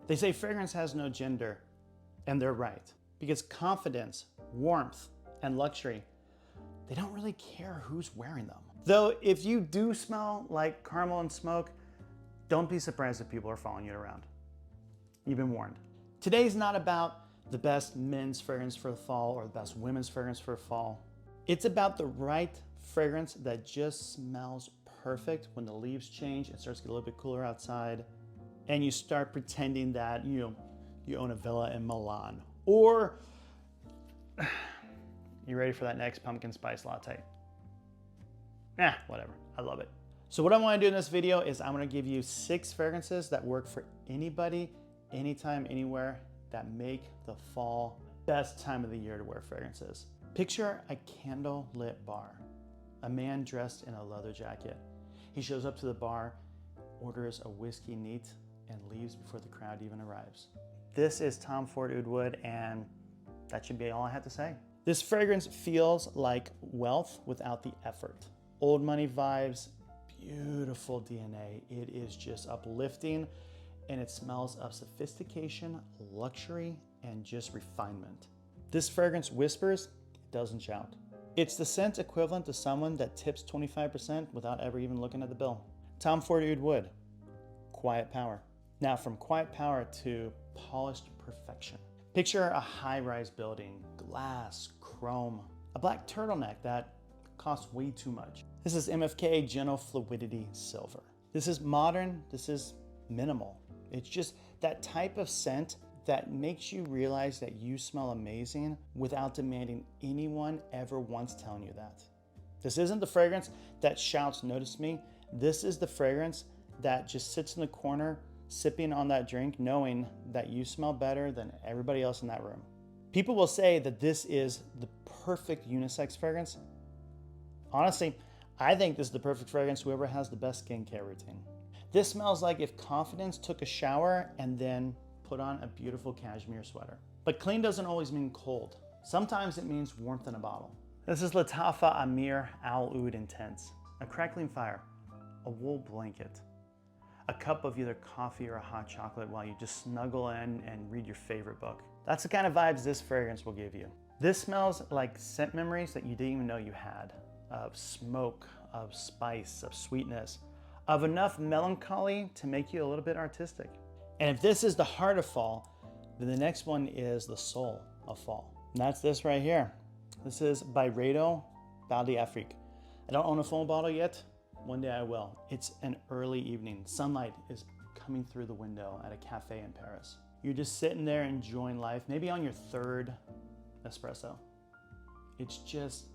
They say fragrance has no gender, and they're right. Because confidence, warmth, and luxury, they don't really care who's wearing them. Though if you do smell like caramel and smoke, don't be surprised if people are following you around. You've been warned. Today's not about the best men's fragrance for the fall or the best women's fragrance for fall. It's about the right fragrance that just smells perfect when the leaves change and starts to get a little bit cooler outside and you start pretending that you own a villa in Milan, or you ready for that next pumpkin spice latte? Whatever, I love it. So what I wanna do in this video is I'm gonna give you 6 fragrances that work for anybody, anytime, anywhere, that make the fall best time of the year to wear fragrances. Picture a candle-lit bar, a man dressed in a leather jacket. He shows up to the bar, orders a whiskey neat, and leaves before the crowd even arrives. This is Ford Oud Wood, and that should be all I have to say. This fragrance feels like wealth without the effort. Old money vibes, beautiful DNA. It is just uplifting, and it smells of sophistication, luxury, and just refinement. This fragrance whispers, it doesn't shout. It's the scent equivalent to someone that tips 25% without ever even looking at the bill. Ford Oud Wood, quiet power. Now from quiet power to polished perfection. Picture a high-rise building, glass, chrome, a black turtleneck that costs way too much. This is MFK Gentle Fluidity Silver. This is modern, this is minimal. It's just that type of scent that makes you realize that you smell amazing without demanding anyone ever once telling you that. This isn't the fragrance that shouts, "Notice me." This is the fragrance that just sits in the corner, sipping on that drink, knowing that you smell better than everybody else in that room. People will say that this is the perfect unisex fragrance. Honestly, I think this is the perfect fragrance whoever has the best skincare routine. This smells like if confidence took a shower and then put on a beautiful cashmere sweater. But clean doesn't always mean cold. Sometimes it means warmth in a bottle. This is Latafa Amir Al Oud Intense. A crackling fire, a wool blanket, a cup of either coffee or a hot chocolate while you just snuggle in and read your favorite book. That's the kind of vibes this fragrance will give you. This smells like scent memories that you didn't even know you had, of smoke, of spice, of sweetness, of enough melancholy to make you a little bit artistic. And if this is the heart of fall, then the next one is the soul of fall. And that's this right here. This is Byredo Bal. I don't own a full bottle yet. One day I will. It's an early evening. Sunlight is coming through the window at a cafe in Paris. You're just sitting there enjoying life, maybe on your 3rd espresso. It's just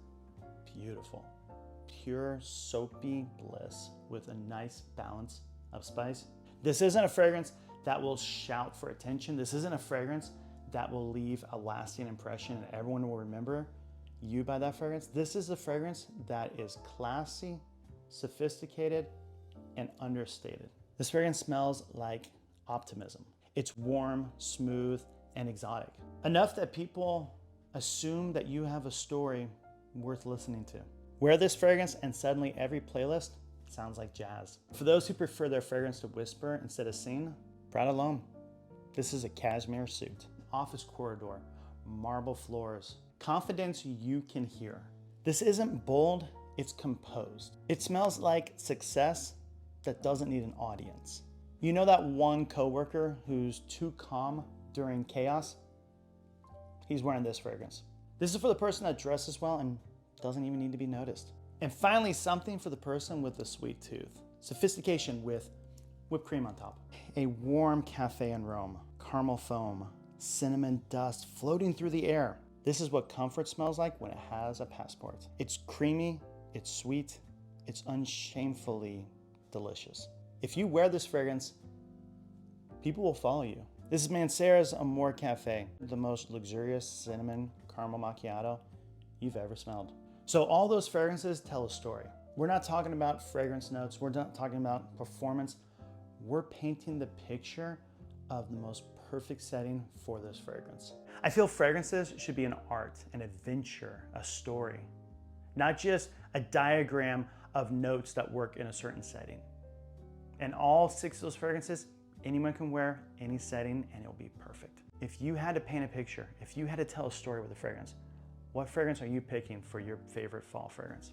beautiful. Pure soapy bliss with a nice balance of spice. This isn't a fragrance that will shout for attention. This isn't a fragrance that will leave a lasting impression and everyone will remember you by that fragrance. This is a fragrance that is classy, sophisticated, and understated. This fragrance smells like optimism. It's warm, smooth, and exotic. Enough that people assume that you have a story worth listening to. Wear this fragrance and suddenly every playlist sounds like jazz. For those who prefer their fragrance to whisper instead of sing, Prada L'Homme. This is a cashmere suit. Office corridor, marble floors, confidence you can hear. This isn't bold, it's composed. It smells like success that doesn't need an audience. You know that one coworker who's too calm during chaos? He's wearing this fragrance. This is for the person that dresses well and doesn't even need to be noticed. And finally, something for the person with a sweet tooth. Sophistication with whipped cream on top. A warm cafe in Rome, caramel foam, cinnamon dust floating through the air. This is what comfort smells like when it has a passport. It's creamy, it's sweet, it's unshamefully delicious. If you wear this fragrance, people will follow you. This is Mancera's Amore Café, the most luxurious cinnamon caramel macchiato you've ever smelled. So all those fragrances tell a story. We're not talking about fragrance notes. We're not talking about performance. We're painting the picture of the most perfect setting for this fragrance. I feel fragrances should be an art, an adventure, a story, not just a diagram of notes that work in a certain setting. And all 6 of those fragrances anyone can wear any setting and it'll be perfect. If you had to paint a picture, if you had to tell a story with a fragrance, what fragrance are you picking for your favorite fall fragrance?